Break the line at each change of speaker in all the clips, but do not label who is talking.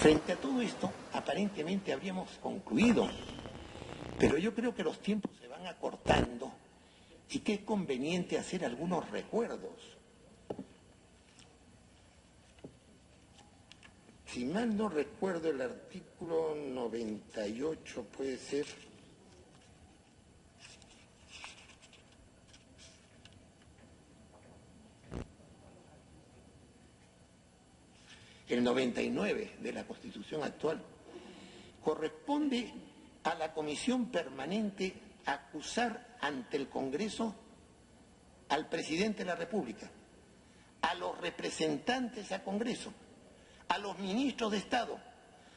Frente a todo esto, aparentemente habríamos concluido, pero yo creo que los tiempos se van acortando y que es conveniente hacer algunos recuerdos. Si mal no recuerdo, el artículo 98 puede ser... El 99 de la Constitución actual corresponde a la Comisión Permanente acusar ante el Congreso al Presidente de la República, a los representantes al Congreso, a los ministros de Estado,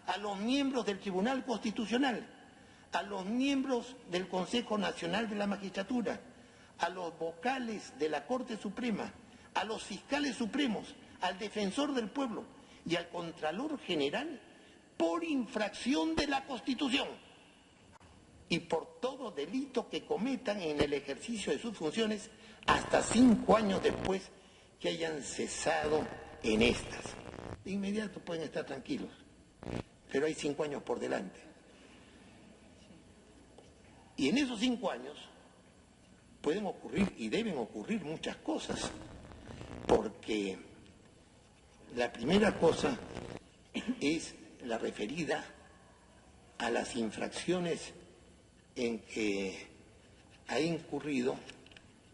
a los miembros del Tribunal Constitucional, a los miembros del Consejo Nacional de la Magistratura, a los vocales de la Corte Suprema, a los fiscales supremos, al Defensor del Pueblo y al Contralor General por infracción de la Constitución y por todo delito que cometan en el ejercicio de sus funciones hasta 5 años después que hayan cesado en estas. De inmediato pueden estar tranquilos, pero hay 5 años por delante. Y en esos 5 años pueden ocurrir y deben ocurrir muchas cosas, porque la primera cosa es la referida a las infracciones en que ha incurrido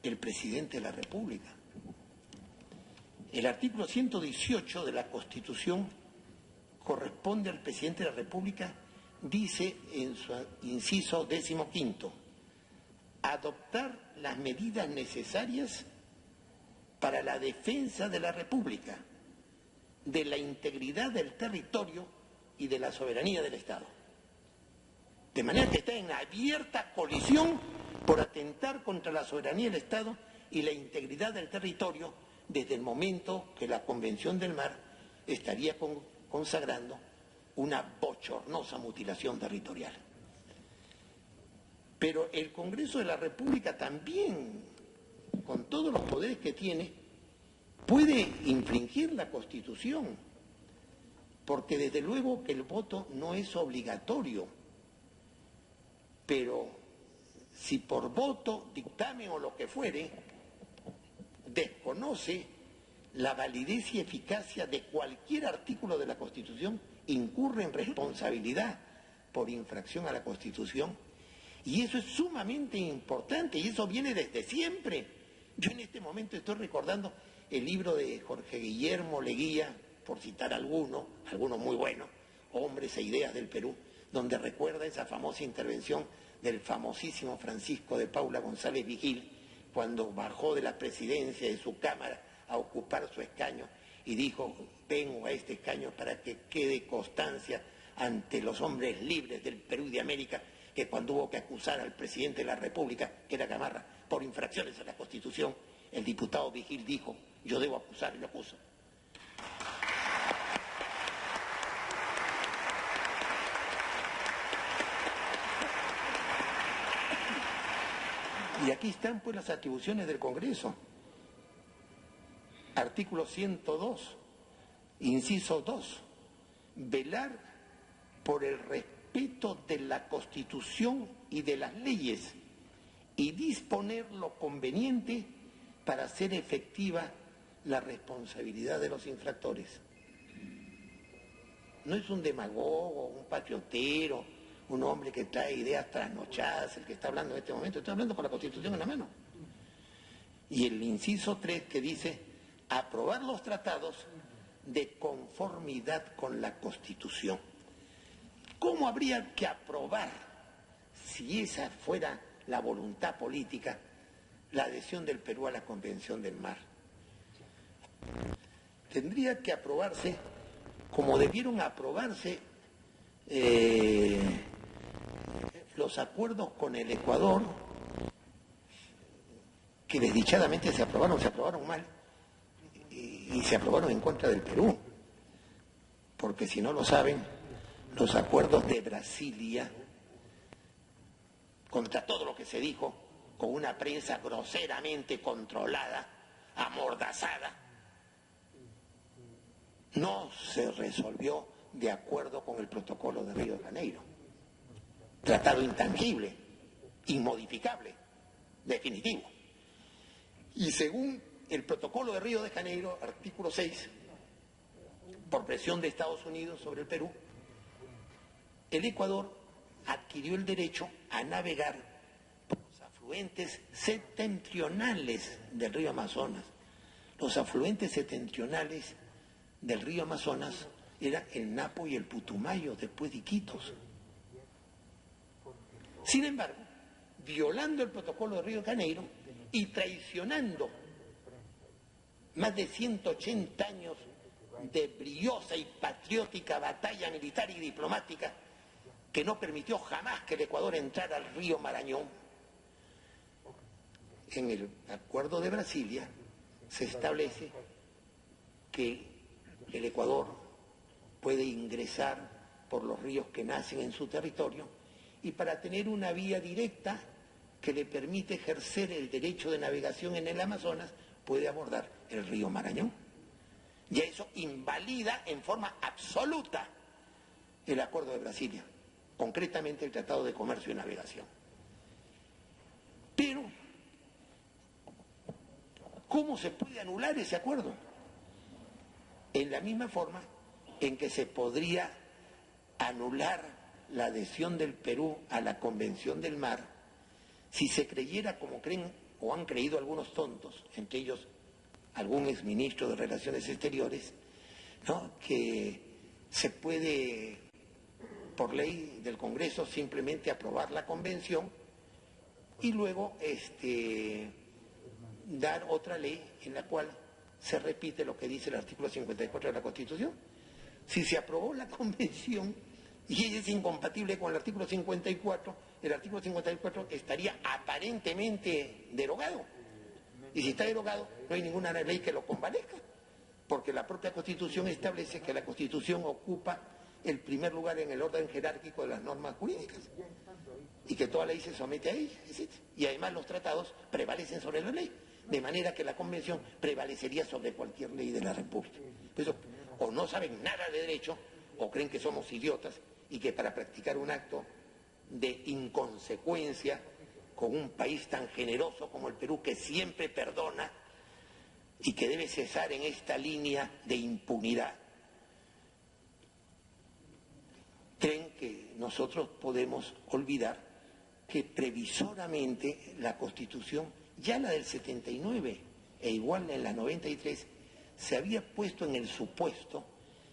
el presidente de la República. El artículo 118 de la Constitución corresponde al presidente de la República, dice en su inciso 15, adoptar las medidas necesarias para la defensa de la República, de la integridad del territorio y de la soberanía del Estado. De manera que está en abierta colisión por atentar contra la soberanía del Estado y la integridad del territorio desde el momento que la Convención del Mar estaría consagrando una bochornosa mutilación territorial. Pero el Congreso de la República también, con todos los poderes que tiene, puede infringir la Constitución, porque desde luego que el voto no es obligatorio, pero si por voto, dictamen o lo que fuere, desconoce la validez y eficacia de cualquier artículo de la Constitución, incurre en responsabilidad por infracción a la Constitución, y eso es sumamente importante, y eso viene desde siempre. Yo en este momento estoy recordando el libro de Jorge Guillermo Leguía, por citar alguno muy bueno, Hombres e Ideas del Perú, donde recuerda esa famosa intervención del famosísimo Francisco de Paula González Vigil, cuando bajó de la presidencia de su Cámara a ocupar su escaño y dijo: vengo a este escaño para que quede constancia ante los hombres libres del Perú y de América, que cuando hubo que acusar al presidente de la República, que era Gamarra, por infracciones a la Constitución, el diputado Vigil dijo: yo debo acusar y lo acuso. Y aquí están pues las atribuciones del Congreso. Artículo 102, inciso 2, velar por el respeto de la Constitución y de las leyes y disponer lo conveniente para hacer efectiva la responsabilidad de los infractores. No es un demagogo, un patriotero, un hombre que trae ideas trasnochadas el que está hablando en este momento. Estoy hablando con la Constitución en la mano. Y el inciso 3 que dice: aprobar los tratados de conformidad con la Constitución. ¿Cómo habría que aprobar, si esa fuera la voluntad política, la adhesión del Perú a la Convención del Mar? Tendría que aprobarse como debieron aprobarse los acuerdos con el Ecuador, que desdichadamente se aprobaron mal, y se aprobaron en contra del Perú, porque si no lo saben, los acuerdos de Brasilia, contra todo lo que se dijo, con una prensa groseramente controlada, amordazada, no se resolvió de acuerdo con el protocolo de Río de Janeiro. Tratado intangible, inmodificable, definitivo. Y según el protocolo de Río de Janeiro, artículo 6, por presión de Estados Unidos sobre el Perú, el Ecuador adquirió el derecho a navegar por los afluentes septentrionales del río Amazonas. Los afluentes septentrionales del río Amazonas eran el Napo y el Putumayo, después de Iquitos. Sin embargo, violando el protocolo de Río de Janeiro y traicionando más de 180 años de brillosa y patriótica batalla militar y diplomática que no permitió jamás que el Ecuador entrara al río Marañón, en el Acuerdo de Brasilia se establece que el Ecuador puede ingresar por los ríos que nacen en su territorio y para tener una vía directa que le permite ejercer el derecho de navegación en el Amazonas, puede abordar el río Marañón. Y eso invalida en forma absoluta el Acuerdo de Brasilia, concretamente el Tratado de Comercio y Navegación. Pero, ¿cómo se puede anular ese acuerdo? En la misma forma en que se podría anular la adhesión del Perú a la Convención del Mar si se creyera, como creen o han creído algunos tontos, entre ellos algún exministro de Relaciones Exteriores, ¿no?, que se puede, por ley del Congreso, simplemente aprobar la convención y luego dar otra ley en la cual se repite lo que dice el artículo 54 de la Constitución. Si se aprobó la convención y ella es incompatible con el artículo 54, el artículo 54 estaría aparentemente derogado. Y si está derogado, no hay ninguna ley que lo convalezca, porque la propia Constitución establece que la Constitución ocupa el primer lugar en el orden jerárquico de las normas jurídicas y que toda ley se somete a ella, etc. Y además los tratados prevalecen sobre la ley, de manera que la Convención prevalecería sobre cualquier ley de la República. Por eso, o no saben nada de derecho, o creen que somos idiotas y que para practicar un acto de inconsecuencia con un país tan generoso como el Perú, que siempre perdona y que debe cesar en esta línea de impunidad, creen que nosotros podemos olvidar que previsoramente la Constitución, ya la del 79 e igual en la 93, se había puesto en el supuesto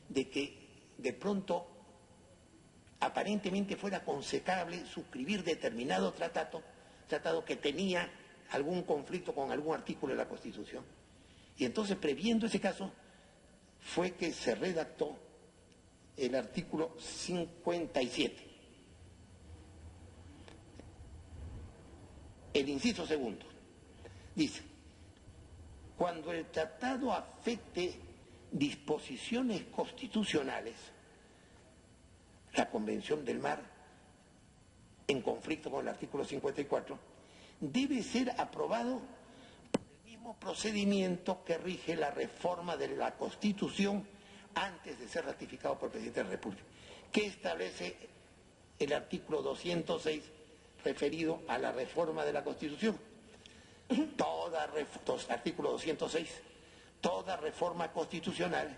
de que de pronto aparentemente fuera aconsejable suscribir determinado tratado que tenía algún conflicto con algún artículo de la Constitución. Y entonces, previendo ese caso, fue que se redactó el artículo 57. El inciso segundo dice: cuando el tratado afecte disposiciones constitucionales, la Convención del Mar, en conflicto con el artículo 54, debe ser aprobado por el mismo procedimiento que rige la reforma de la Constitución antes de ser ratificado por el Presidente de la República. ¿Qué establece el artículo 206 referido a la reforma de la Constitución? Artículo 206, toda reforma constitucional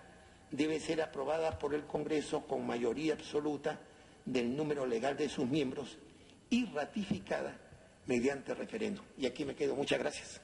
debe ser aprobada por el Congreso con mayoría absoluta del número legal de sus miembros y ratificada mediante referéndum. Y aquí me quedo. Muchas gracias.